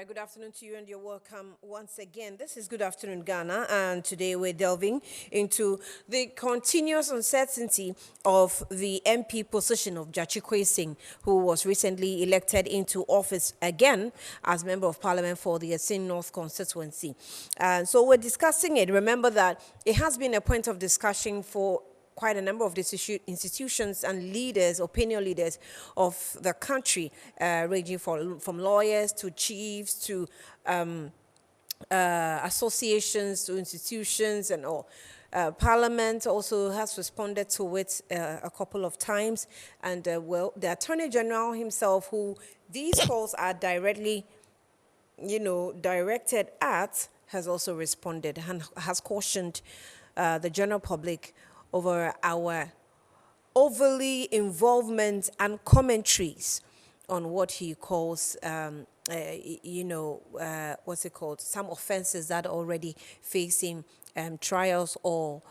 Good afternoon to you and you're welcome once again. This is Good Afternoon Ghana, and today we're delving into the continuous uncertainty of the MP position of GYAKYE QUAYSON, who was recently elected into office again as Member of Parliament for the Assin North constituency. So we're discussing it. Remember that it has been a point of discussion for quite a number of these institutions and leaders, opinion leaders of the country, ranging from lawyers to chiefs to associations to institutions and all. Parliament also has responded to it a couple of times. And, well, the Attorney General himself, who these calls are directly, directed at, has also responded and has cautioned the general public over our overly involvement and commentaries on what he calls, what's it called? Some offenses that are already facing trials or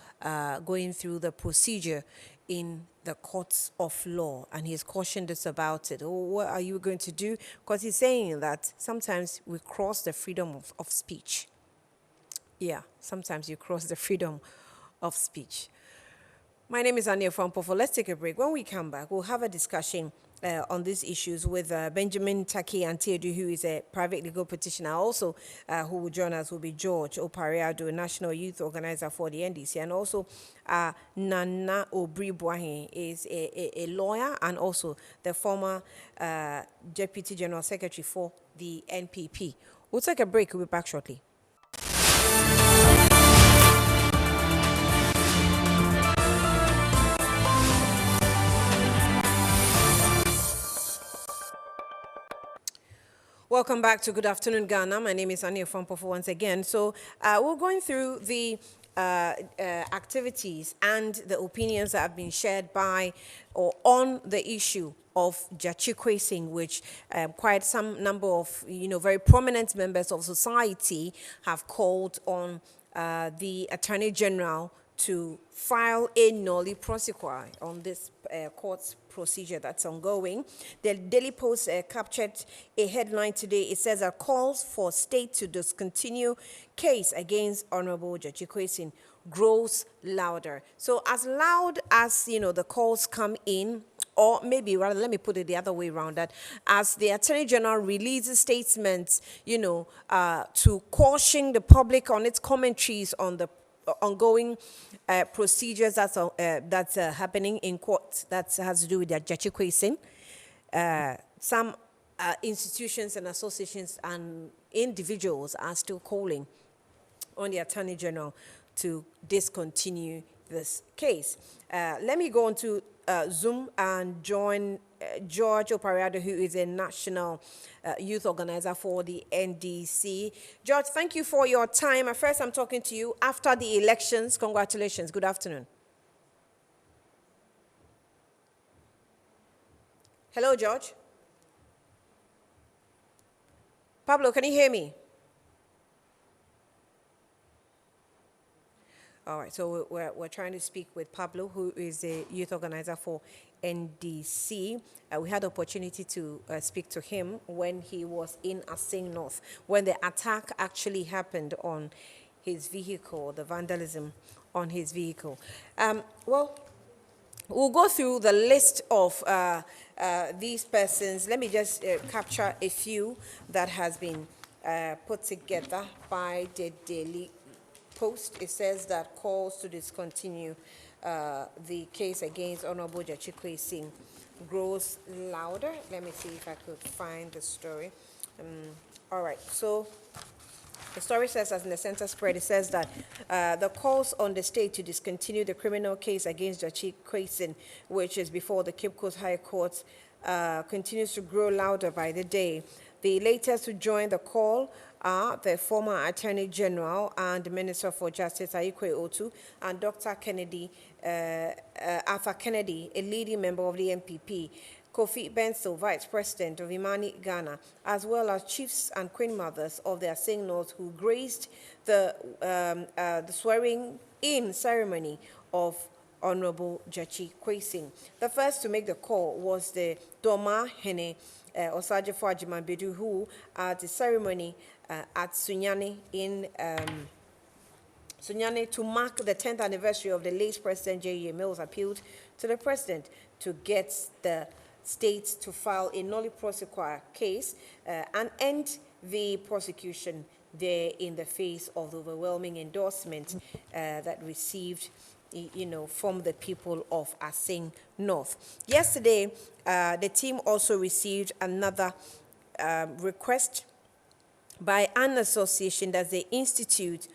going through the procedure in the courts of law. And he's cautioned us about it. Oh, what are you going to do? Because he's saying that sometimes we cross the freedom of speech. Yeah, sometimes you cross the freedom of speech. My name is Ania Frampofo. Let's take a break. When we come back, we'll have a discussion on these issues with Benjamin Taki Antiedu, who is a private legal petitioner. Also, who will join us will be George Opariado, National Youth Organizer for the NDC, and also Nana Obri-Bwahin is a lawyer and also the former Deputy General Secretary for the NPP. We'll take a break. We'll be back shortly. Welcome back to Good Afternoon Ghana. My name is Ania Frampofo once again. So we're going through the activities and the opinions that have been shared by or on the issue of GYAKYE QUAYSON, which quite some number of very prominent members of society have called on the Attorney General to file a nolle prosequi on this court's procedure that's ongoing. The Daily Post captured a headline today. It says that calls for state to discontinue case against Honorable GYAKYE QUAYSON grows louder. So as loud as, the calls come in, or maybe rather, let me put it the other way around, that as the Attorney General releases statements, to caution the public on its commentaries on the ongoing procedures that's happening in court that has to do with the GYAKYE QUAYSON. Some institutions and associations and individuals are still calling on the Attorney General to discontinue this case. Let me go on to Zoom and join George Opariado, who is a national youth organizer for the NDC. George, thank you for your time. At first, I'm talking to you after the elections. Congratulations. Good afternoon. Hello, George. Pablo, can you hear me? All right, so we're trying to speak with Pablo, who is a youth organizer for NDC. We had the opportunity to speak to him when he was in Assin North, when the attack actually happened on his vehicle, the vandalism on his vehicle. Well, we'll go through the list of these persons. Let me just capture a few that has been put together by the Daily Post. It says that calls to discontinue the case against Honorable GYAKYE QUAYSON grows louder. Let me see if I could find the story. All right, so the story says, as in the center spread, it says that the calls on the state to discontinue the criminal case against GYAKYE QUAYSON, which is before the Cape Coast High Court, continues to grow louder by the day. The latest to join the call are the former Attorney General and Minister for Justice, Ayikwe Otu, and Dr. Kennedy, Arthur Kennedy, a leading member of the NPP, Kofi Benso, Vice President of Imani Ghana, as well as chiefs and queen mothers of the Assin North who graced the swearing-in ceremony of Honorable GYAKYE QUAYSON. The first to make the call was the Doma Hene Osajefo Ajimabedu, who at the ceremony at Sunyani in Sunyani to mark the 10th anniversary of the late President J.E. Mills, appealed to the president to get the state to file a nolli prosequi case and end the prosecution there in the face of the overwhelming endorsement that received, from the people of Asing North. Yesterday, the team also received another request by an association, that's the Institute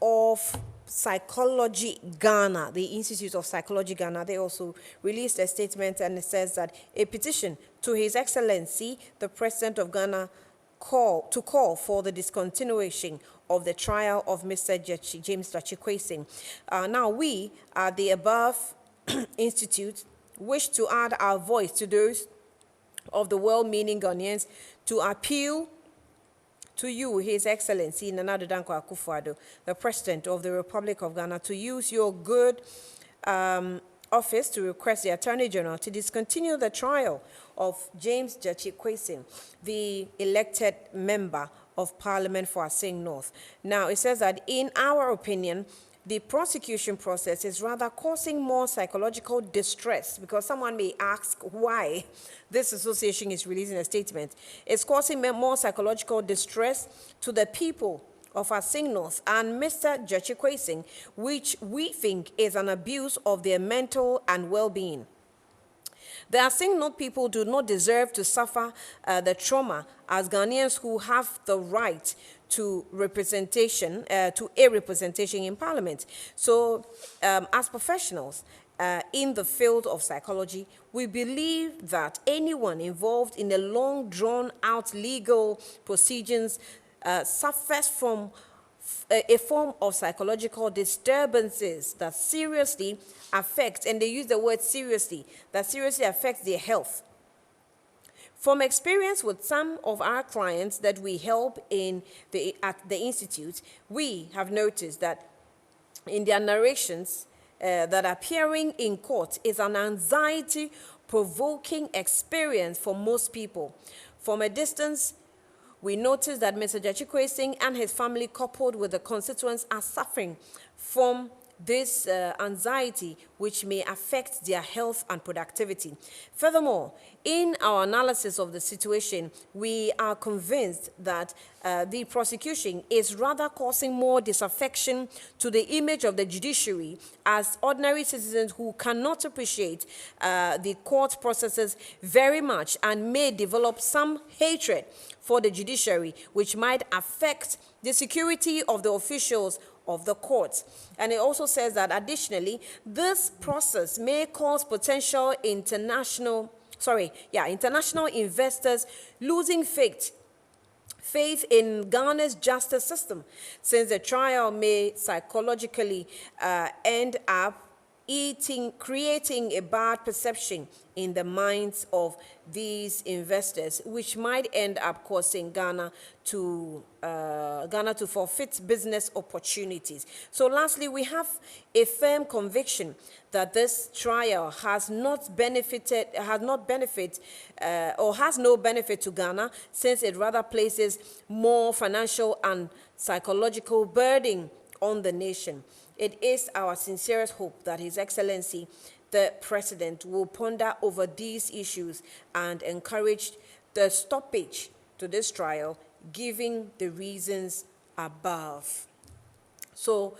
of Psychology Ghana. The Institute of Psychology Ghana, they also released a statement, and it says that a petition to His Excellency, the President of Ghana, call for the discontinuation of the trial of Mr. James GYAKYE QUAYSON. Now, we at the above institute wish to add our voice to those of the well-meaning Ghanaians to appeal to you, His Excellency Nana Addo Dankwa Akufo-Addo, the President of the Republic of Ghana, to use your good office to request the Attorney General to discontinue the trial of James GYAKYE QUAYSON, the elected member of Parliament for Asing North. Now, it says that in our opinion, the prosecution process is rather causing more psychological distress, because someone may ask why this association is releasing a statement. It's causing more psychological distress to the people of Asing North and Mr. GYAKYE QUAYSON, which we think is an abuse of their mental and well-being. The Asing North people do not deserve to suffer the trauma as Ghanaians who have the right to representation, to a representation in Parliament. So, as professionals in the field of psychology, we believe that anyone involved in a long drawn-out legal proceedings suffers from a form of psychological disturbances that seriously affect, and they use the word seriously, that seriously affects their health. From experience with some of our clients that we help at the Institute, we have noticed that in their narrations that appearing in court is an anxiety-provoking experience for most people. From a distance, we notice that Mr. GYAKYE QUAYSON and his family, coupled with the constituents, are suffering from this anxiety, which may affect their health and productivity. Furthermore, in our analysis of the situation, we are convinced that the prosecution is rather causing more disaffection to the image of the judiciary, as ordinary citizens who cannot appreciate the court processes very much and may develop some hatred for the judiciary, which might affect the security of the officials of the courts. And it also says that additionally, this process may cause potential international investors losing faith in Ghana's justice system, since the trial may psychologically end up creating a bad perception in the minds of these investors, which might end up causing Ghana to forfeit business opportunities. So lastly, we have a firm conviction that this trial has no benefit to Ghana, since it rather places more financial and psychological burden on the nation. It is our sincerest hope that His Excellency, the President, will ponder over these issues and encourage the stoppage to this trial, giving the reasons above. So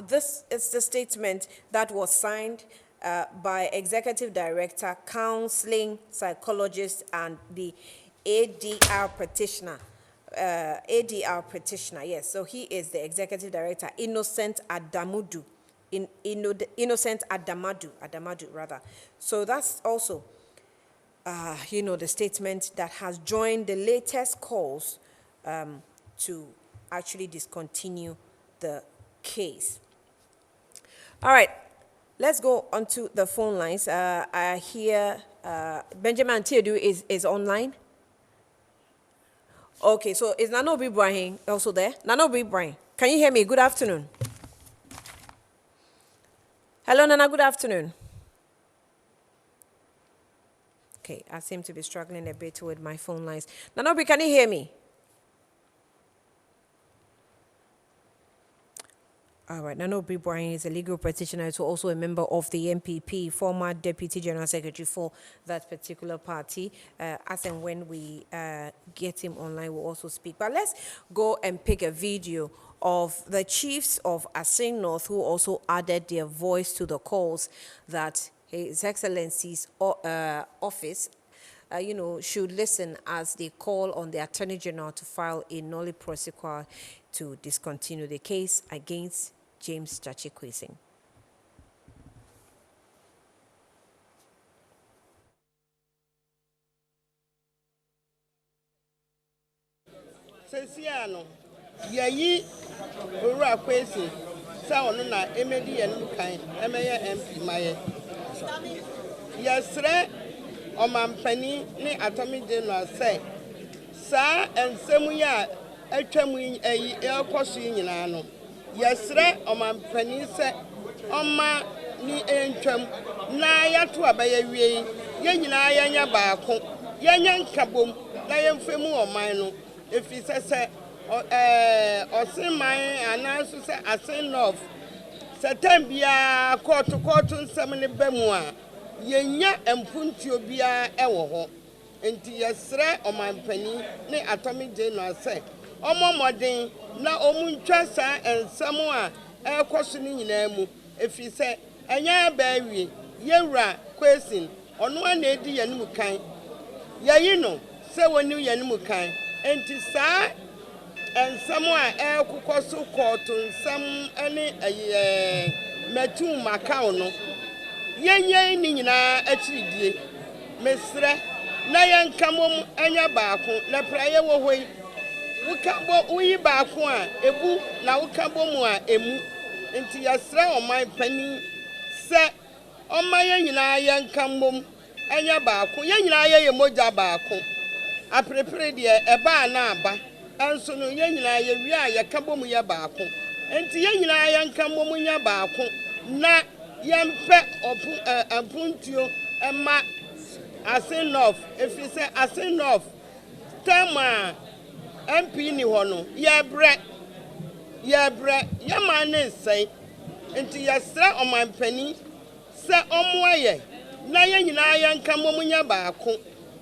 this is the statement that was signed by Executive Director, Counseling Psychologist, and the ADR petitioner. Yes. So he is the Executive Director, Innocent Adamadu. Innocent Adamadu rather. So that's also, the statement that has joined the latest calls to actually discontinue the case. All right, let's go onto the phone lines. I hear Benjamin Tiedu is online. Okay, so is Nanobi Ibrahim also there? Nanobi Ibrahim, can you hear me? Good afternoon. Hello, Nana, good afternoon. Okay, I seem to be struggling a bit with my phone lines. Nanobi, can you hear me? All right. Nanobi Brian is a legal practitioner. He's also a member of the MPP, former Deputy General Secretary for that particular party. As and when we get him online, we'll also speak. But let's go and pick a video of the chiefs of Assin North who also added their voice to the calls that His Excellency's office should listen as they call on the Attorney General to file a nolle prosequi to discontinue the case against James GYAKYE QUAYSON. Sesiano, yayi owura kwesi sa ono na emedi yenu kan emeye MP maye. Yesre omampani ni atomi general say sa ensemu ya atwamu ayi ekoso nyina no. Yesre omampani se oma ni entwam na yato abaye wie ye nyina yanya baako yanya nkabom na yemfemu oman no efise se osiman anaso se Assin North setembia court nsem ne bamu a yenya empuntuo bia ewo ho enti yesre omampani ne atomic general se omomoden na omuntwa sa ensem a ekoso ni nyina mu efise enya ba wie yewura Quayson ono na edi yanum kan yayi no se woni yanum kan enti sa ensem a ekokoso court nsem ene metum makao no yenye ni nyina achiridie mesre na yenkamom anya baako na praye wo hoi wukabo uyi baako a ebu na wukabo mu a emu enti yesre oman pani se oman nyina yenkamom anya baako yenyina ye moja baako aprepre de eba na aba enso no yenyina ye wi a yekabo mu ye baako enti yenyina yenkamom nya baako na yempe apuntuo ema Assin North efise Assin North tema MP ni ho no yebre yema ne sei enti yesra omampani se omoaye na yenyina yenkamom nya baako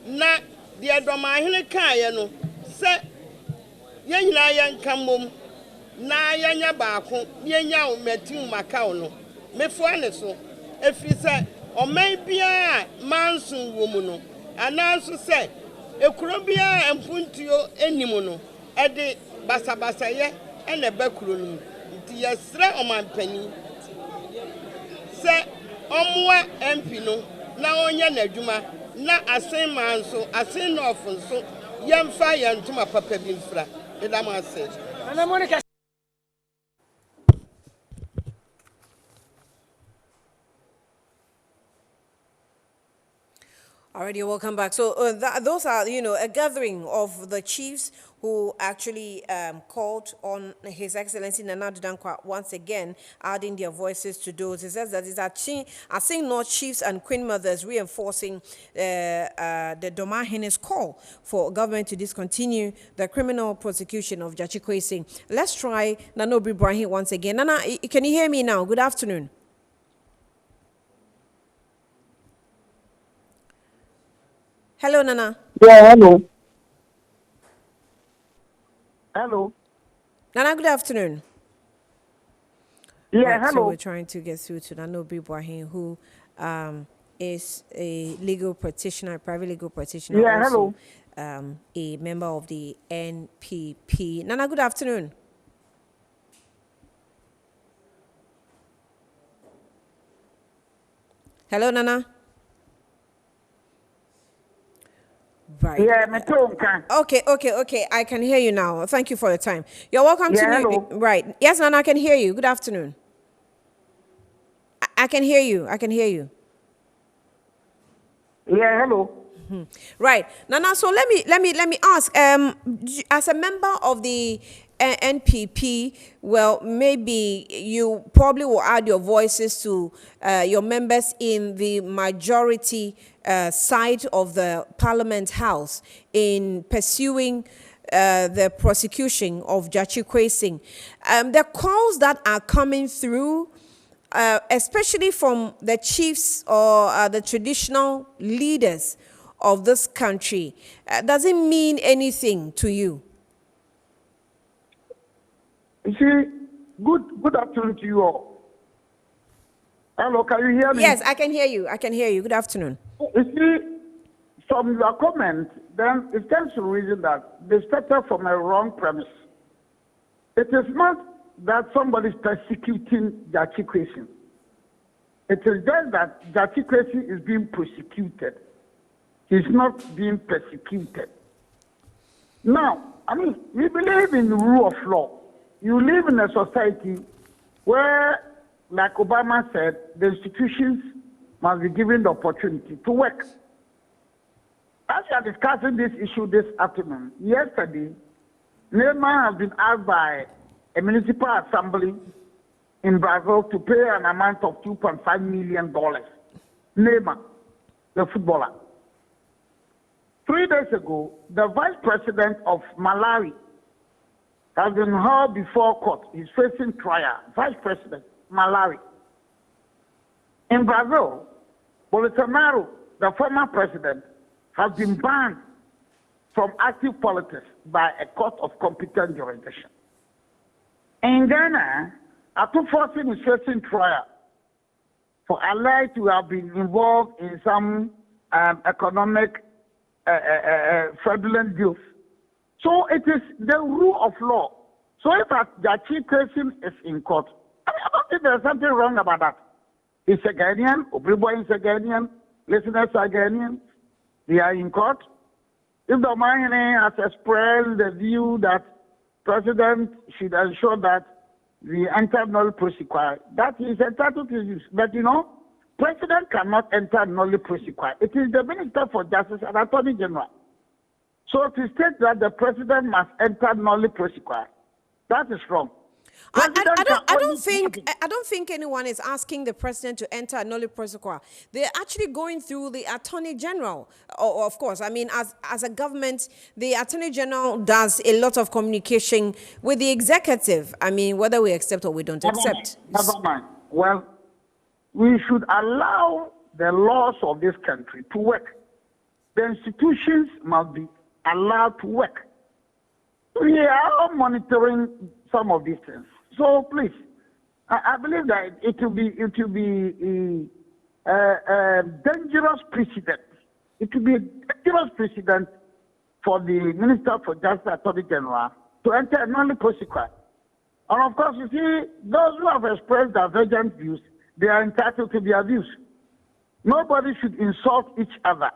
na de adomahene kaaye no se yenyina yenkamom na yenya baako yenya metim makao no mefua ne so efise oman bia mansun wo mu no ananso se ekuro bia empuntuo enimu no ede basabasa ye ene bakuro no nti yesre omampani se omwa MP no na onye n'adwuma na Assin manso Assin North nso yemfa yentuma papa bi mfra edam ase ana Monica. Alrighty, welcome back. So those are, a gathering of the chiefs who actually called on His Excellency Nana Addo Dankwa once again, adding their voices to those. He says that it's Assin North chiefs and queen mothers reinforcing the Domahene's call for government to discontinue the criminal prosecution of GYAKYE QUAYSON. Let's try Nanobi Brian once again. Nana, can you hear me now? Good afternoon. Hello, Nana. Yeah, hello. Hello. Nana, good afternoon. Yeah, right, hello. So we're trying to get through to Nanobi Brian, who is a legal practitioner, a private legal practitioner. Yeah, also, hello. A member of the NPP. Nana, good afternoon. Hello, Nana. Right. Yeah, Okay. I can hear you now. Thank you for the time. You're welcome to me. Hello. Right. Yes, Nana, I can hear you. Good afternoon. I can hear you. Yeah, hello. Right. Nana, so let me ask, as a member of the NPP, well, maybe you probably will add your voices to your members in the majority side of the Parliament House in pursuing the prosecution of GYAKYE QUAYSON. The calls that are coming through, especially from the chiefs or the traditional leaders of this country, doesn't mean anything to you? You see, good afternoon to you all. Hello, can you hear me? Yes, I can hear you. I can hear you. Good afternoon. You see, from your comment, then it stands to reason that they started from a wrong premise. It is not that somebody is persecuting GYAKYE QUAYSON. It is just that GYAKYE QUAYSON is being prosecuted. He's not being persecuted. Now, I mean, we believe in the rule of law. You live in a society where, like Obama said, the institutions must be given the opportunity to work. As we are discussing this issue this afternoon, yesterday, Neymar has been asked by a municipal assembly in Brazil to pay an amount of $2.5 million. Neymar, the footballer. 3 days ago, the vice president of Malawi has been held before court. He's facing trial. Vice President, Malawi. In Brazil, Bolsonaro, the former president, has been banned from active politics by a court of competent jurisdiction. In Ghana, Atuforsin is facing trial for alleged to have been involved in some economic fraudulent deals. So it is the rule of law. So if GYAKYE QUAYSON is in court, I don't think there's something wrong about that. He's a Ghanaian, Obriboy is a Ghanaian, listeners are Ghanaians, they are in court. If the man has expressed the view that President should ensure that the enter null prosequi, that he is entitled to use. But you know, President cannot enter null prosequi. It is the Minister for Justice and Attorney General. So to state that the president must enter null prosequi, that is wrong. I don't think anyone is asking the president to enter null prosequi. They're actually going through the attorney general. Of course, I mean, as a government, the attorney general does a lot of communication with the executive. I mean, whether we accept or we don't accept. Never mind. Well, we should allow the laws of this country to work. The institutions must be allowed to work. We are monitoring some of these things. So please, I believe that it will be a dangerous precedent. It will be a dangerous precedent for the Minister for Justice Attorney General to enter a null prosequi. And of course, you see, those who have expressed divergent views, they are entitled to their views. Nobody should insult each other.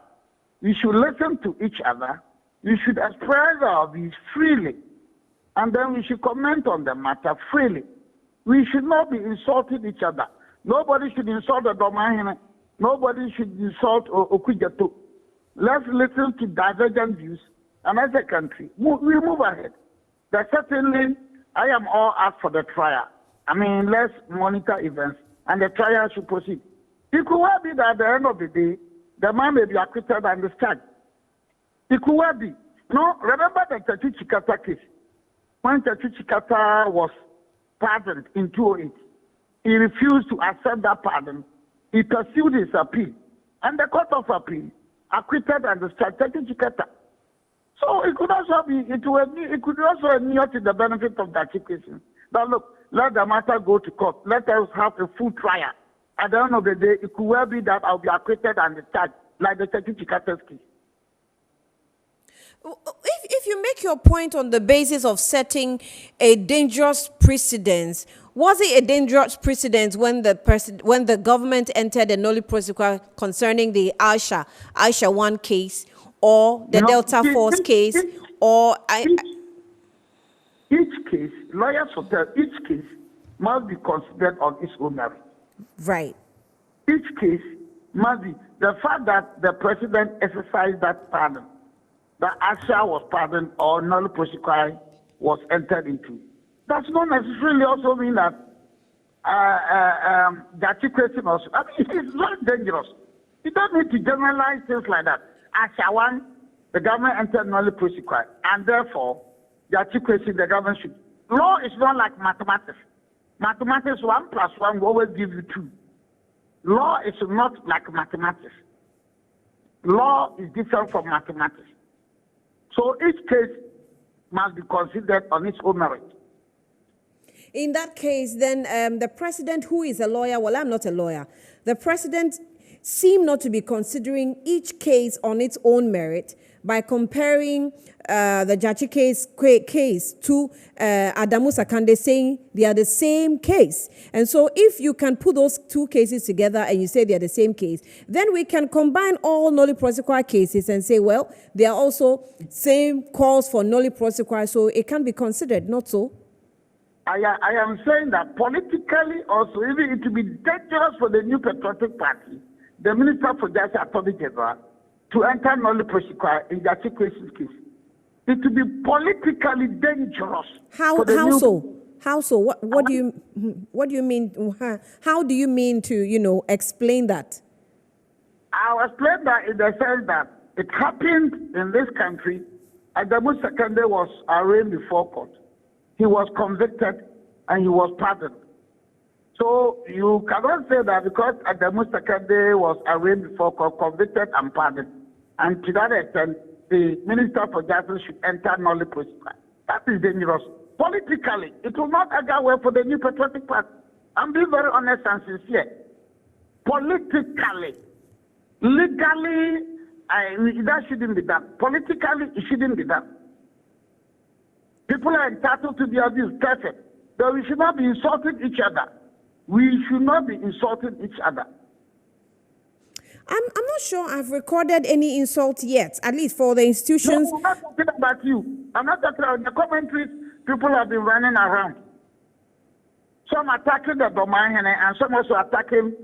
We should listen to each other. We should express our views freely. And then we should comment on the matter freely. We should not be insulting each other. Nobody should insult the Domahine. Nobody should insult Okujato. Let's listen to divergent views. And as a country, we move ahead. But certainly, I am all up for the trial. I mean, let's monitor events, and the trial should proceed. It could well be that at the end of the day, the man may be acquitted and discharged. It could well be. No, remember the Tatu Chikata case. When Tatu Chikata was pardoned in 2008, he refused to accept that pardon. He pursued his appeal. And the Court of Appeal acquitted and discharged Tatu Chikata. So it could also be, it could also adhere to the benefit of GYAKYE QUAYSON. But look, let the matter go to court. Let us have a full trial. At the end of the day, it could well be that I'll be acquitted and discharged, like the Tatu Chikata case. If you make your point on the basis of setting a dangerous precedent, was it a dangerous precedent when the government entered a null prosequi concerning the Aisha 1 case or the Delta Force case or each case, lawyers will tell each case must be considered on its own merit. Right. Each case must be the fact that the president exercised that pardon, that Aisha was pardoned or null prosequi was entered into. Does not necessarily also mean that GYAKYE question also. I mean, it's very dangerous. You don't need to generalize things like that. As one, the government entered nullly prosequi, and therefore, GYAKYE question the government should. Law is not like mathematics. Mathematics 1 + 1 will always give you 2. Law is not like mathematics. Law is different from mathematics. So each case must be considered on its own merit. In that case, then the president, who is a lawyer, well, I'm not a lawyer, the president seemed not to be considering each case on its own merit by comparing the GYAKYE case to Adamu Sakande, saying they are the same case. And so if you can put those two cases together and you say they are the same case, then we can combine all nolli prosequi cases and say, well, they are also same cause for nolli prosequi, so it can be considered, not so? I am saying that politically also, even it will be dangerous for the New Patriotic Party, the Minister for Justice, Attorney General, to enter nolli prosequi in GYAKYE questions case. It will be politically dangerous. How so? How so? What do you mean? How do you mean to explain that? I'll explain that in the sense that it happened in this country. Adamu Sakande was arraigned before court. He was convicted and he was pardoned. So you cannot say that because Adamu Sakande was arraigned before court, convicted and pardoned, and to that extent, the Minister for Justice should enter nolli prosequi. That is dangerous. Politically, it will not go well for the New Patriotic Party. I'm being very honest and sincere. Politically, legally, that shouldn't be done. Politically, it shouldn't be done. People are entitled to be abused, perfect. But we should not be insulting each other. We should not be insulting each other. I'm not sure I've recorded any insult yet, at least for the institutions. No, I'm not talking about you. I'm not talking about the commentaries. People have been running around. Some attacking the domain and some also attacking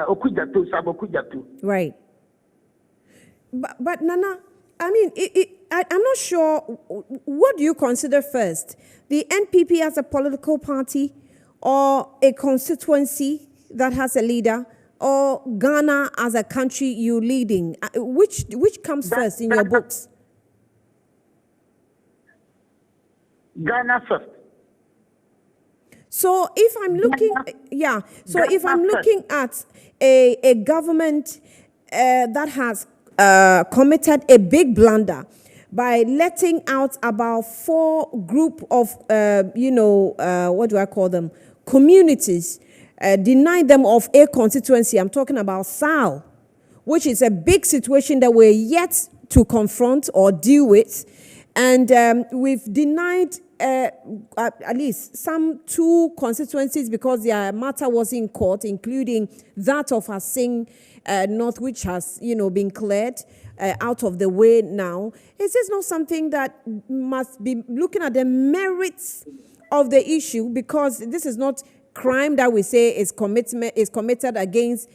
Okujatu. Right. But Nana, I mean, I'm not sure. What do you consider first? The NPP as a political party or a constituency that has a leader? Or Ghana as a country you leading? Which comes first in your books? Ghana first. So if I'm looking, if I'm looking at a government that has committed a big blunder by letting out about 4 group of, what do I call them, communities, deny them of a constituency. I'm talking about SAL, which is a big situation that we're yet to confront or deal with. And we've denied at least some 2 constituencies because their matter was in court, including that of Asing North, which has, been cleared out of the way now. Is this not something that must be looking at the merits of the issue? Because this is not crime that we say is committed against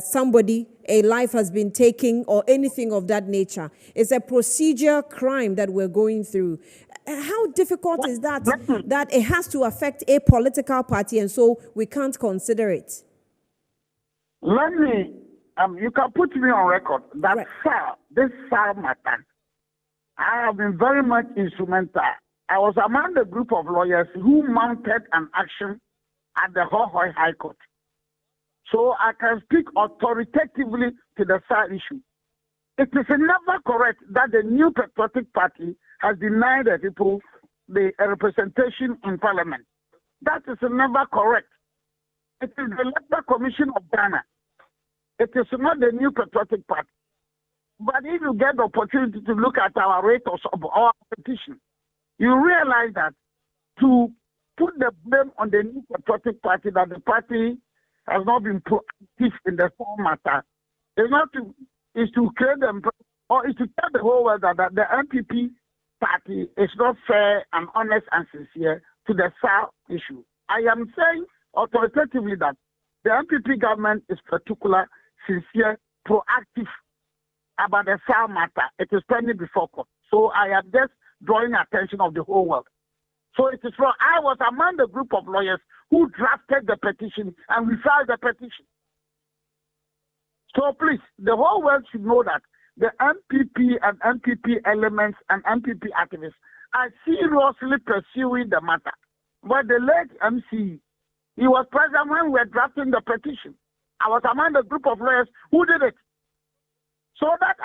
somebody, a life has been taken or anything of that nature. It's a procedure crime that we're going through. How difficult is that it has to affect a political party and so we can't consider it? Let me, you can put me on record that right. this SAR matter, I have been very much instrumental. I was among the group of lawyers who mounted an action at the Hohoi High Court. So I can speak authoritatively to the SAR issue. It is never correct that the New Patriotic Party has denied the people the representation in Parliament. That is never correct. It is the Electoral Commission of Ghana. It is not the New Patriotic Party. But if you get the opportunity to look at our rate of our petition, you realize that to put the blame on the New Patriotic Party that the party has not been proactive in the whole matter is to create them or is to tell the whole world that the NPP party is not fair and honest and sincere to the SAR issue. I am saying authoritatively that the NPP government is particular, sincere, proactive about the SAR matter. It is pending before court. So I am just drawing attention of the whole world So it is wrong. I was among the group of lawyers who drafted the petition and we filed the petition. So please, the whole world should know that the MPP and MPP elements and MPP activists are seriously pursuing the matter. But the late MC, he was present when we were drafting the petition. I was among the group of lawyers who did it. So that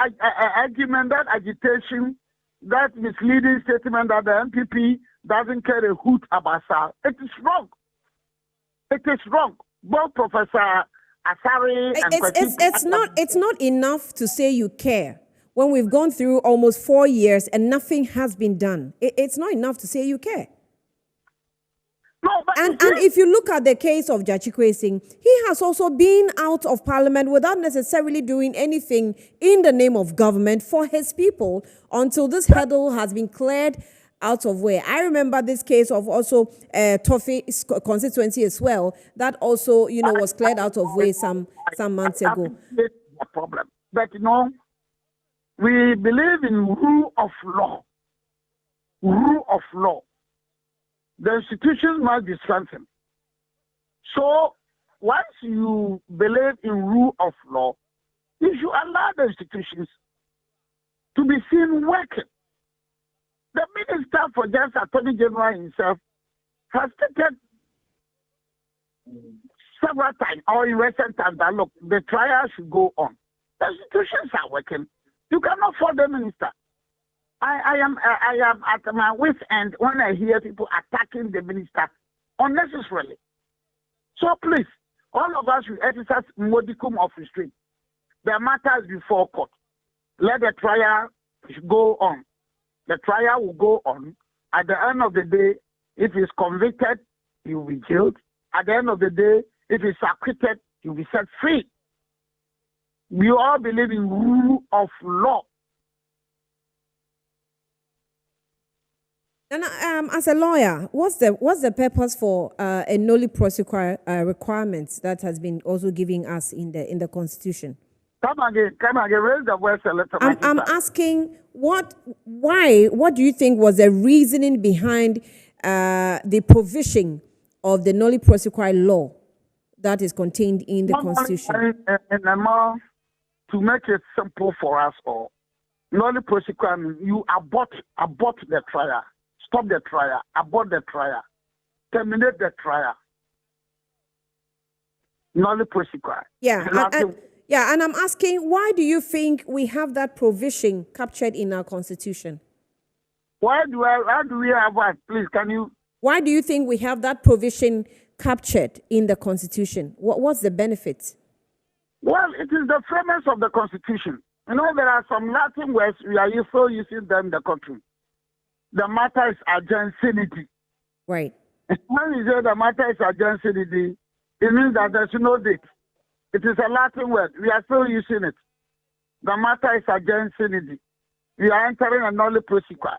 argument, that agitation, that misleading statement that the MPP doesn't care a hoot about SAR, it is wrong. It is wrong. Both Professor Asari and it's not enough to say you care when we've gone through almost 4 years and nothing has been done. It's not enough to say you care. No, but and if you look at the case of GYAKYE QUAYSON, he has also been out of parliament without necessarily doing anything in the name of government for his people until this hurdle has been cleared out of way. I remember this case of also Toffee's constituency as well, that also, was cleared out of way some months ago. A problem. But we believe in rule of law. Rule of law. The institutions must be strengthened. So once you believe in rule of law, you should allow the institutions to be seen working. The Minister for Justice, Attorney General himself, has stated several times, or in recent times, that look, the trial should go on. The institutions are working. You cannot fault the minister. I am at my wit's end when I hear people attacking the minister unnecessarily. So please, all of us should exercise modicum of restraint. The matter is before court. Let the trial go on. The trial will go on. At the end of the day, if he's convicted, he will be jailed. At the end of the day, if he's acquitted, he will be set free. We all believe in rule of law. And as a lawyer, what's the purpose for a nolli prosequi requirement that has been also giving us in the Constitution? Come again. Raise the voice a little. I'm asking what do you think was the reasoning behind the provision of the nolli prosequi law that is contained in the Constitution? To make it simple for us all, nolli prosequi, you abort the trial. Stop the trial, abort the trial, terminate the trial. Nolli prosequi. Yeah, and I'm asking, why do you think we have that provision captured in our Constitution? Why do we have that? Please, can you? Why do you think we have that provision captured in the Constitution? What's the benefit? Well, it is the premise of the Constitution. There are some Latin words we are still using them in the country. The matter is urgency. Right. When you say the matter is urgency, it means that there's no date. It is a Latin word. We are still using it. The matter is urgency. We are entering a nolli prosequi.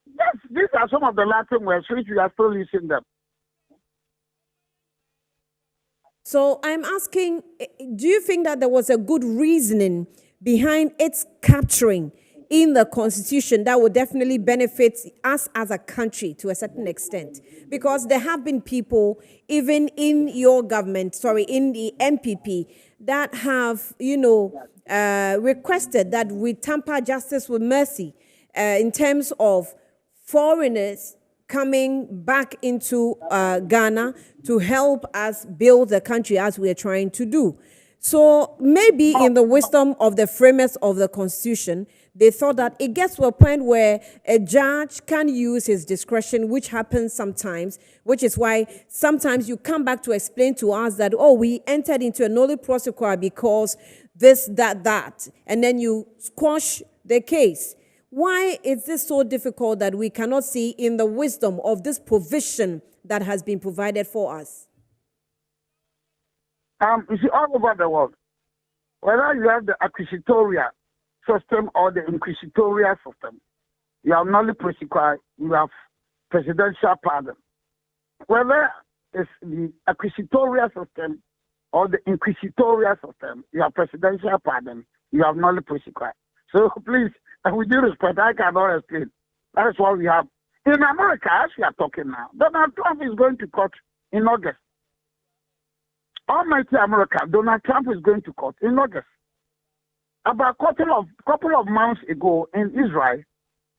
Yes, these are some of the Latin words which we are still using them. So I'm asking, do you think that there was a good reasoning behind its capturing in the Constitution that would definitely benefit us as a country to a certain extent? Because there have been people, even in your government, in the MPP, that have, requested that we tamper justice with mercy in terms of foreigners coming back into Ghana to help us build the country as we are trying to do. So maybe in the wisdom of the framers of the Constitution, they thought that it gets to a point where a judge can use his discretion, which happens sometimes, which is why sometimes you come back to explain to us that, we entered into a nolli prosequi because this, that, and then you squash the case. Why is this so difficult that we cannot see in the wisdom of this provision that has been provided for us? You see, all over the world, whether you have the acquisitorial system or the inquisitorial system, you have nolli prosequi, you have presidential pardon. Whether it's the acquisitorial system or the inquisitorial system, you have presidential pardon, you have nolli prosequi. So please, and with due respect, I cannot explain. That is what we have. In America, as we are talking now, Donald Trump is going to court in August. Almighty America, Donald Trump is going to court in August. About couple of months ago in Israel,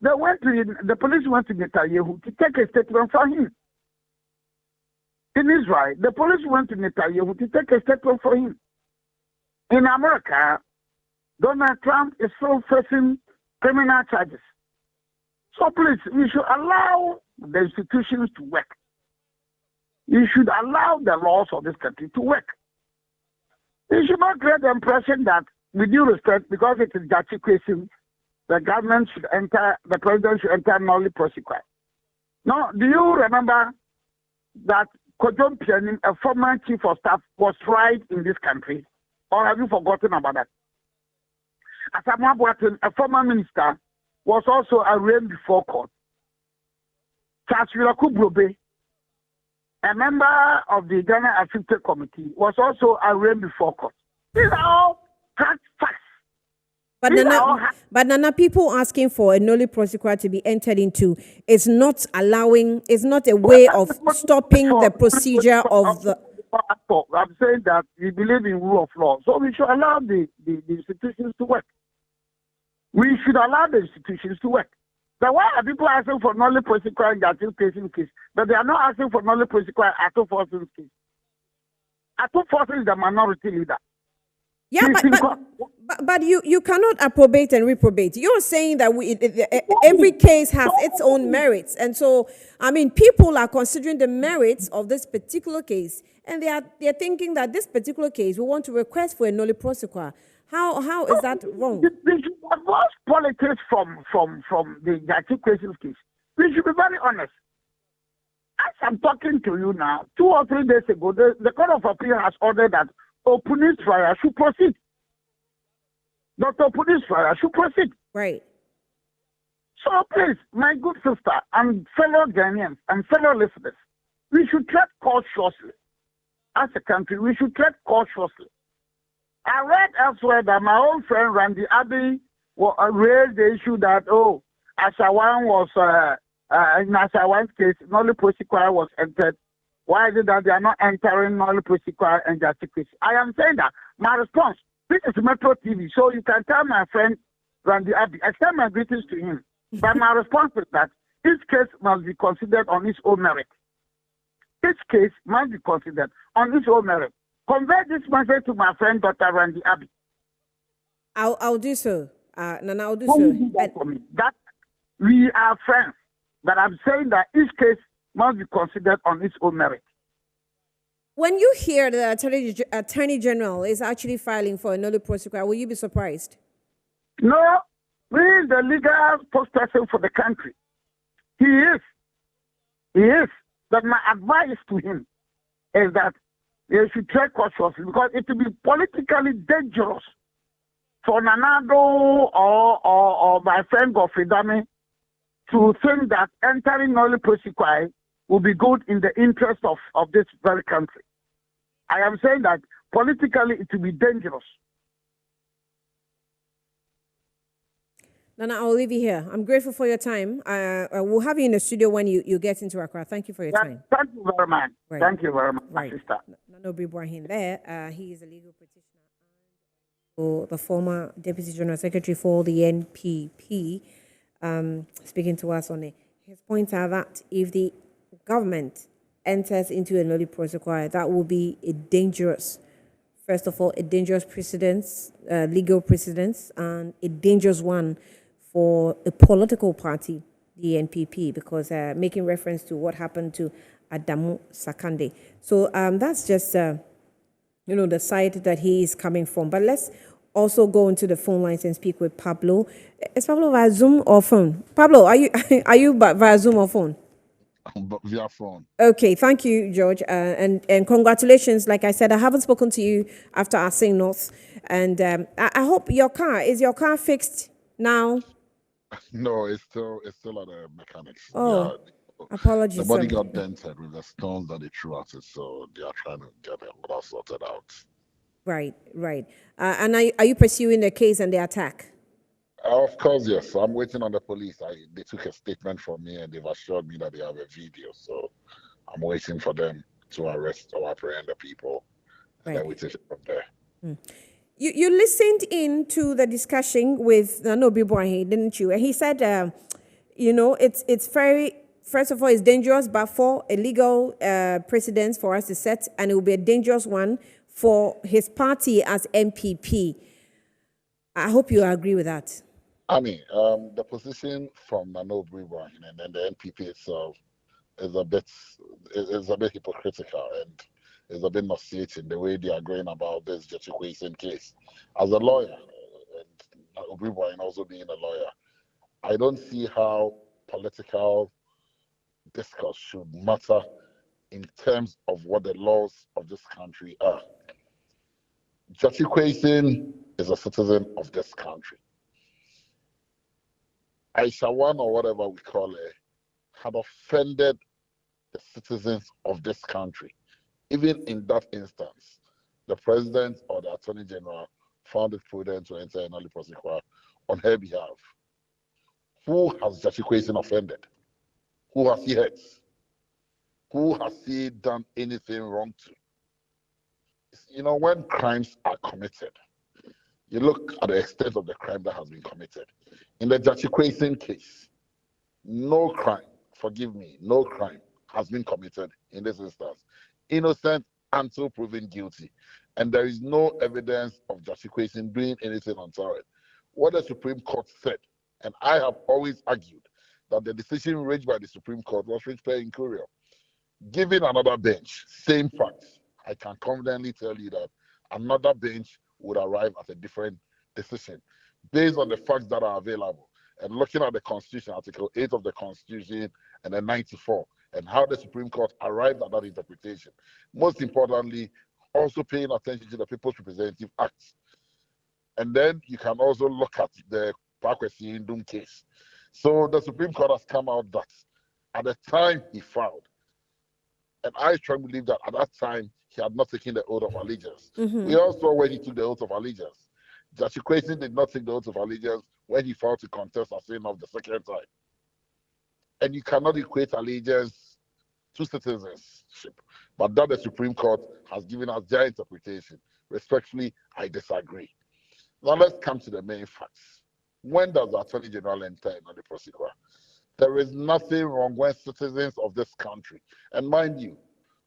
the police went to Netanyahu to take a statement for him. In Israel, the police went to Netanyahu to take a statement for him. In America, Donald Trump is still facing criminal charges. So please, we should allow the institutions to work. You should allow the laws of this country to work. You should not create the impression that, with due respect, because it is GYAKYE question, the president should enter nolly prosequi. No, do you remember that Kojom Pianim, a former chief of staff, was tried in this country? Or have you forgotten about that? Asamoah Boateng, a former minister, was also arraigned before court. Charles Wilaku Brobe, a member of the Ghana Affected Committee, was also arraigned before court. These are all facts. But Nana, people asking for a nolly prosequi to be entered into is not a way of stopping the procedure of the. I'm saying that we believe in rule of law, so we should allow the institutions to work. We should allow the institutions to work. Now, why are people asking for nolly prosequi in GYAKYE case, but they are not asking for nolly prosequi Ato Force's case? Ato Force is the minority leader. Yeah, but you cannot approbate and reprobate. You're saying that every case has its own merits, and so I mean, people are considering the merits of this particular case, and they're thinking that this particular case we want to request for a nolly prosequi. How is that wrong? We should avoid politics from the GYAKYE question case. We should be very honest. As I'm talking to you now, 2 or 3 days ago, the Court of Appeal has ordered that Opuni's trial should proceed. Dr. Opuni's trial should proceed. Right. So please, my good sister and fellow Ghanaians and fellow listeners, we should tread cautiously. As a country, we should tread cautiously. I read elsewhere that my old friend Randy Abbey raised the issue that, Ashawan was, in Ashawan's case, nolly prosequi was entered. Why is it that they are not entering nolly prosequi and GYAKYE? I am saying that my response, this is Metro TV, so you can tell my friend Randy Abbey, extend my greetings to him. But my response is that each case must be considered on its own merit. Each case must be considered on its own merit. Convey this message to my friend Dr. Randy Abbey. I'll do so. Nana, I'll do Who so. will do that for me? That we are friends, but I'm saying that each case must be considered on its own merit. When you hear the Attorney General is actually filing for a nolly prosequi, will you be surprised? No, he is the legal spokesperson for the country. He is. But my advice to him is that they should tread cautiously because it will be politically dangerous for Nanado or my friend Godfrey Dame to think that entering nolly prosequi will be good in the interest of this very country. I am saying that politically it will be dangerous. Nana, I'll leave you here. I'm grateful for your time. We'll have you in the studio when you get into Accra. Thank you for your time. Thank you very much. Right. Thank you very much, Right. sister. Nana Obi there. He is a legal practitioner and the former Deputy General Secretary for the NPP, speaking to us on it. His points are that if the government enters into a nolly prosequi, that will be a dangerous precedence, legal precedence, and a dangerous one for a political party, the NPP, because making reference to what happened to Adamu Sakande. So that's just, the side that he is coming from. But let's also go into the phone lines and speak with Pablo. Is Pablo via Zoom or phone? Pablo, are you via Zoom or phone? Via phone. Okay, thank you, George, and congratulations. Like I said, I haven't spoken to you after our St. North, and I hope your car fixed now. No, it's still at the mechanics. Oh, apologies. The body got dented with the stones that they threw at it, so they are trying to get it all sorted out. Right. And are you pursuing the case and the attack? Of course, yes. I'm waiting on the police. They took a statement from me and they've assured me that they have a video. So I'm waiting for them to arrest or apprehend the people, and Right. then we take it from there. You listened in to the discussion with Nanobi Boahi, didn't you? And he said, it's very, first of all, it's dangerous, but for a legal precedent for us to set, and it will be a dangerous one for his party as MPP. I hope you agree with that. I mean, the position from Nanobi Ibrahim and then the NPP itself is a bit hypocritical and is a bit nauseating the way they are going about this GYAKYE QUAYSON case. As a lawyer, and Nanobi Ibrahim also being a lawyer, I don't see how political discourse should matter in terms of what the laws of this country are. GYAKYE QUAYSON is a citizen of this country. Aishawan, or whatever we call it, had offended the citizens of this country. Even in that instance, the president or the attorney general found it prudent to enter a nolle prosequi on her behalf. Who has GYAKYE QUAYSON offended? Who has he hurt? Who has he done anything wrong to? You know, when crimes are committed, you look at the extent of the crime that has been committed. In the GYAKYE QUAYSON case, no crime, forgive me, no crime has been committed in this instance. Innocent until proven guilty. And there is no evidence of GYAKYE QUAYSON doing anything untoward. What the Supreme Court said, and I have always argued that the decision reached by the Supreme Court was reached per incuria. Given another bench, same facts, I can confidently tell you that another bench would arrive at a different decision based on the facts that are available. And looking at the Constitution, Article 8 of the Constitution, and then 94, and how the Supreme Court arrived at that interpretation. Most importantly, also paying attention to the People's Representative Act. And then you can also look at the Pakwesi Indum case. So the Supreme Court has come out that at the time he filed, and I strongly believe that at that time he had not taken the oath of allegiance. We also, when he took the oath of allegiance, GYAKYE QUAYSON did not take the oath of allegiance when he filed to contest as saying of the second time. And you cannot equate allegiance to citizenship. But that the Supreme Court has given us their interpretation. Respectfully, I disagree. Now let's come to the main facts. When does the Attorney General enter in the prosecutor? There is nothing wrong when citizens of this country, and mind you,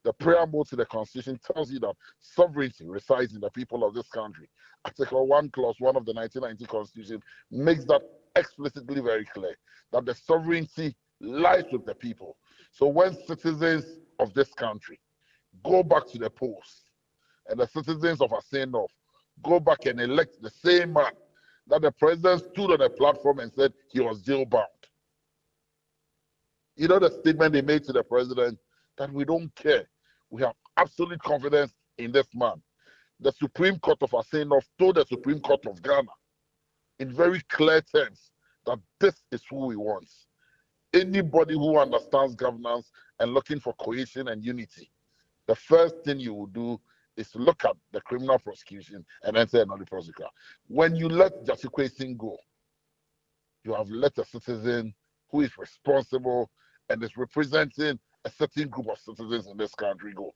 the preamble to the Constitution tells you that sovereignty resides in the people of this country. Article 1, Clause 1 of the 1990 Constitution makes that explicitly very clear, that the sovereignty lies with the people. So when citizens of this country go back to the polls, and the citizens of Assin North go back and elect the same man that the president stood on a platform and said he was jail-bound. You know the statement they made to the president? That we don't care. We have absolute confidence in this man. The Supreme Court of Assin North told the Supreme Court of Ghana in very clear terms that this is who we want. Anybody who understands governance and looking for cohesion and unity, the first thing you will do is to look at the criminal prosecution and enter another prosecutor. When you let GYAKYE QUAYSON go, you have let a citizen who is responsible and is representing a certain group of citizens in this country go.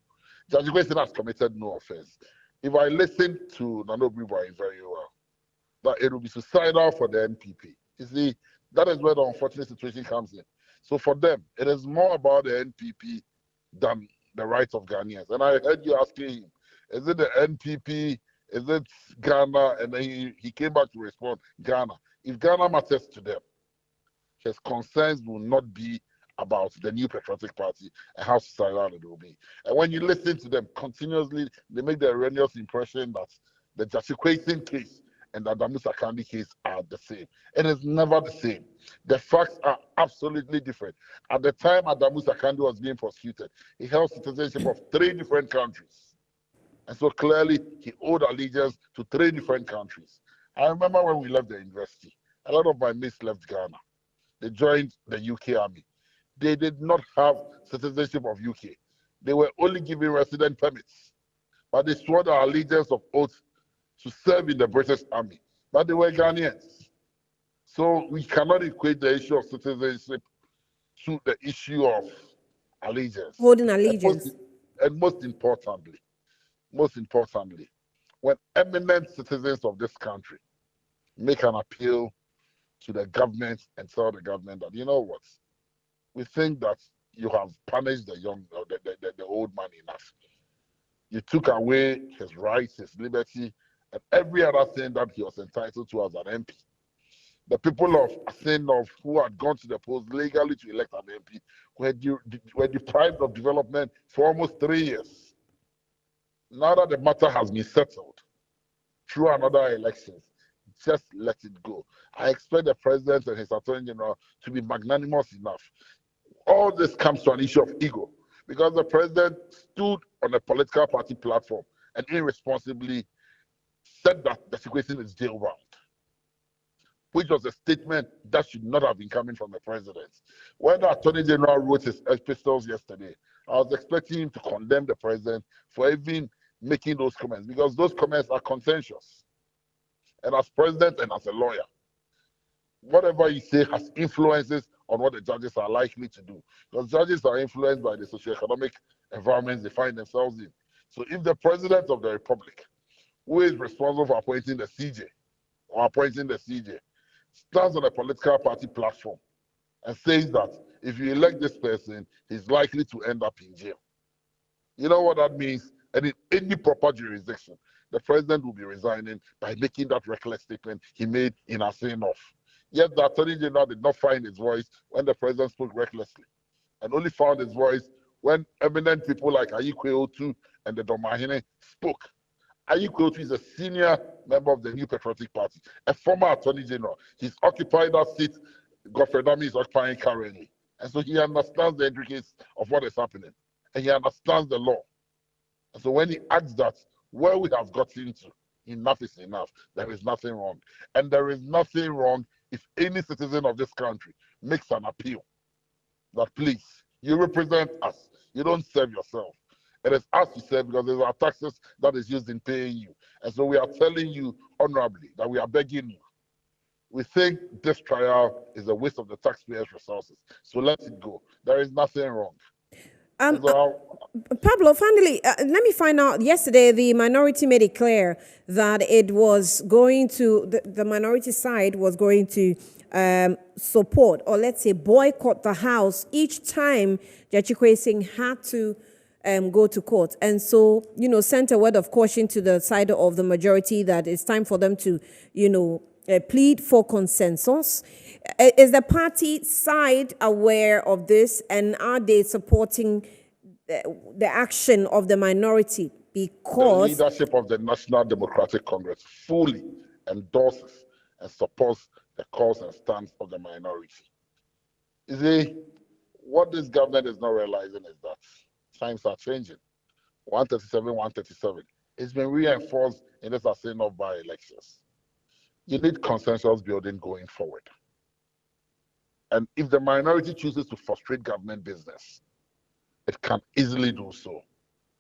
GYAKYE QUAYSON has committed no offense. If I listen to Nanobi Ibrahim very well, that it will be suicidal for the NPP. You see, that is where the unfortunate situation comes in. So for them, it is more about the NPP than the rights of Ghanaians. And I heard you asking him, is it the NPP? Is it Ghana? And then he came back to respond, Ghana. If Ghana matters to them, his concerns will not be about the new patriotic party and how suicidal it will be. And when you listen to them continuously, they make the erroneous impression that the GYAKYE QUAYSON case and the Adamu Sakandi case are the same. It is never the same. The facts are absolutely different. At the time Adamu Sakandi was being prosecuted, he held citizenship of 3 different countries. And so clearly, he owed allegiance to 3 different countries. I remember when we left the university, a lot of my mates left Ghana. They joined the UK Army. They did not have citizenship of UK. They were only given resident permits. But they swore their allegiance of oath to serve in the British Army. But they were Ghanaians. So we cannot equate the issue of citizenship to the issue of allegiance. Holding allegiance. And most importantly, when eminent citizens of this country make an appeal to the government and tell the government that, you know what, we think that you have punished the young, the old man enough. You took away his rights, his liberty, and every other thing that he was entitled to as an MP. The people of Asin who had gone to the polls legally to elect an MP were deprived of development for almost 3 years. Now that the matter has been settled through another election, just let it go. I expect the president and his attorney general to be magnanimous enough. All this comes to an issue of ego, because the president stood on a political party platform and irresponsibly said that the situation is jail-bound, which was a statement that should not have been coming from the president. When the attorney general wrote his epistles yesterday, I was expecting him to condemn the president for even making those comments, because those comments are contentious. And as president and as a lawyer, whatever you say has influences on what the judges are likely to do. Because judges are influenced by the socioeconomic environments they find themselves in. So if the president of the republic, who is responsible for appointing the CJ, stands on a political party platform and says that if you elect this person, he's likely to end up in jail, you know what that means? And in any proper jurisdiction, the president will be resigning by making that reckless statement he made in Asin North. Yet the attorney general did not find his voice when the president spoke recklessly, and only found his voice when eminent people like GYAKYE Quaysontrial and the Domahine spoke. GYAKYE Quaysontrial is a senior member of the New Patriotic Party, a former attorney general. He's occupied that seat Godfrey Dami is occupying currently. And so he understands the intricacies of what is happening, and he understands the law. And so when he acts that, where we have gotten to, enough is enough. There is nothing wrong. And there is nothing wrong if any citizen of this country makes an appeal that, please, you represent us. You don't serve yourself. It is us you serve, because there's our taxes that is used in paying you. And so we are telling you honorably that we are begging you. We think this trial is a waste of the taxpayers' resources. So let it go. There is nothing wrong. Pablo, finally, let me find out. Yesterday, the minority made it clear that it was going to, the minority side was going to support, or let's say boycott the House each time GYAKYE Quayson had to go to court. And so, sent a word of caution to the side of the majority that it's time for them to, plead for consensus. Is the party side aware of this, and are they supporting the action of the minority? Because the leadership of the National Democratic Congress fully endorses and supports the cause and stance of the minority. You see, what this government is not realizing is that times are changing. 137. It's been reinforced in this Asin North by-elections. You need consensus building going forward. And if the minority chooses to frustrate government business, it can easily do so.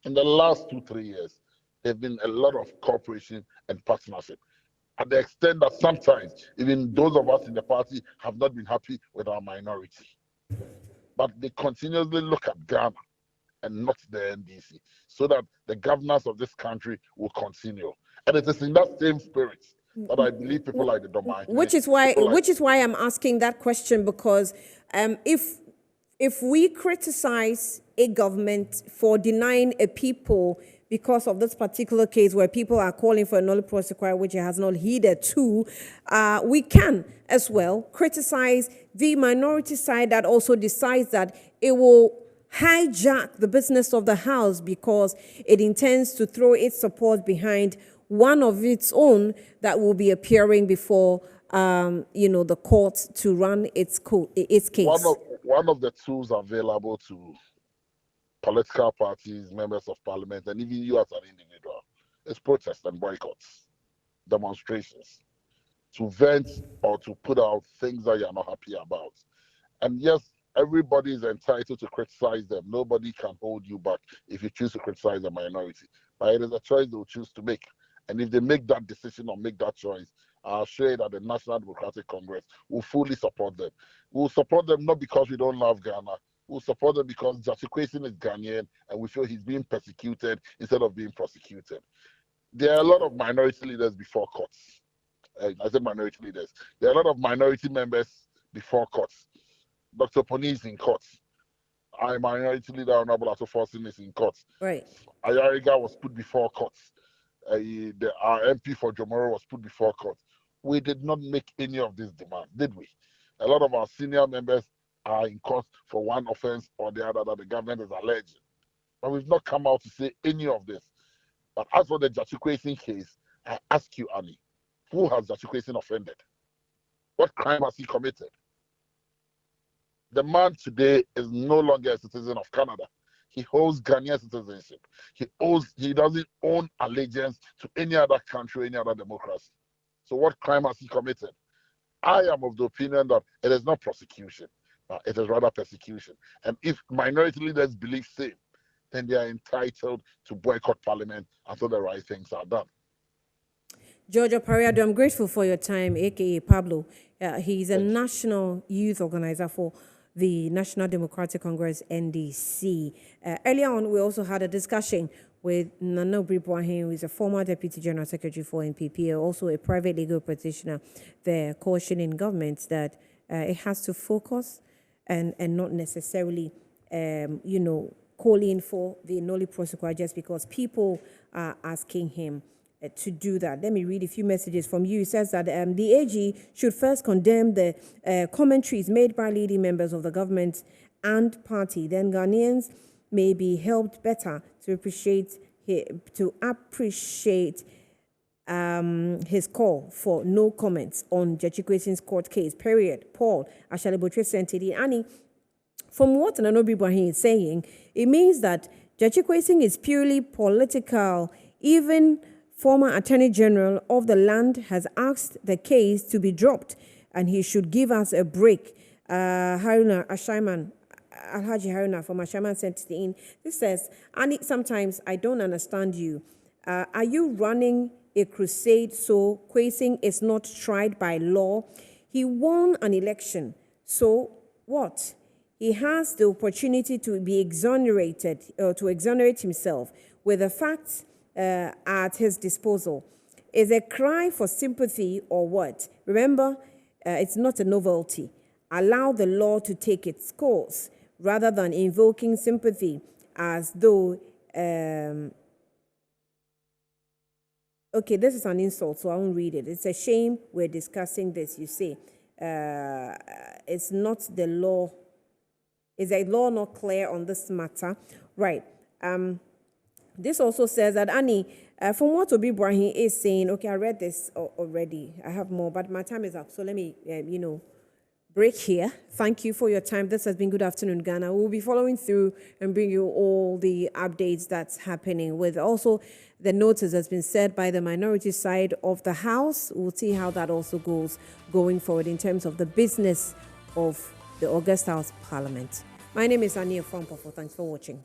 In the last 2-3 years, there have been a lot of cooperation and partnership, at the extent that sometimes even those of us in the party have not been happy with our minority. But they continuously look at Ghana and not the NDC, so that the governance of this country will continue. And it is in that same spirit that I believe people like the Domahine. Which is why I'm asking that question, because if we criticize a government for denying a people because of this particular case where people are calling for a nolle prosequi, which it has not heeded to, we can as well criticize the minority side that also decides that it will hijack the business of the House because it intends to throw its support behind one of its own that will be appearing before the court to run its case. One of the tools available to political parties, members of parliament, and even you as an individual is protest and boycotts, demonstrations, to vent or to put out things that you're not happy about. And yes, everybody is entitled to criticize them. Nobody can hold you back if you choose to criticize a minority. But it is a choice they will choose to make. And if they make that decision or make that choice, are assured that the National Democratic Congress will fully support them. We'll support them not because we don't love Ghana. We'll support them because GYAKYE QUAYSON is Ghanaian and we feel he's being persecuted instead of being prosecuted. There are a lot of minority leaders before courts. I said minority leaders. There are a lot of minority members before courts. Dr. Poni is in courts. Our minority leader, Honorable Atoforsin, is in courts. Right. Ayariga was put before courts. Our MP for Jomoro was put before court. We did not make any of these demands, did we? A lot of our senior members are in court for one offense or the other that the government is alleging. But we've not come out to say any of this. But as for the GYAKYE QUAYSON case, I ask you, Annie, who has GYAKYE QUAYSON offended? What crime has he committed? The man today is no longer a citizen of Canada. He holds Ghanaian citizenship. He doesn't own allegiance to any other country, any other democracy. So what crime has he committed? I am of the opinion that it is not prosecution. It is rather persecution. And if minority leaders believe same, then they are entitled to boycott Parliament until the right things are done. Georgia Pariado, I'm grateful for your time, aka Pablo. He's a national youth organizer for the National Democratic Congress, NDC. Earlier on, we also had a discussion with Nana Obribwahin, who is a former Deputy General Secretary for NPP, also a private legal practitioner, there cautioning government that it has to focus and not necessarily, calling for the nollie prosequi just because people are asking him to do that. Let me read a few messages from you. It says that the AG should first condemn the commentaries made by leading members of the government and party. Then Ghanaians may be helped better to appreciate his call for no comments on GYAKYE QUAYSON's court case, period. Paul Ashalebotre sent it in. Annie, from what Nana Obribwahin is saying, it means that GYAKYE QUAYSON is purely political. Even former Attorney General of the land has asked the case to be dropped and he should give us a break. Haruna Ashaiman, Alhaji Haruna from Ashaiman sent it in. This says, Annie, sometimes I don't understand you. Are you running a crusade so QUAYSON is not tried by law? He won an election. So what? He has the opportunity to be exonerated, or to exonerate himself with the facts at his disposal. Is a cry for sympathy or what? Remember, it's not a novelty. Allow the law to take its course rather than invoking sympathy as though... okay, this is an insult, so I won't read it. It's a shame we're discussing this, you see. It's not the law. Is a law not clear on this matter? Right. This also says that, Annie, from what Obribwahin is saying, okay, I read this already. I have more, but my time is up. So let me, break here. Thank you for your time. This has been Good Afternoon, Ghana. We'll be following through and bring you all the updates that's happening with also the notice that's been said by the minority side of the House. We'll see how that also goes going forward in terms of the business of the August House Parliament. My name is Ania Fompo. Thanks for watching.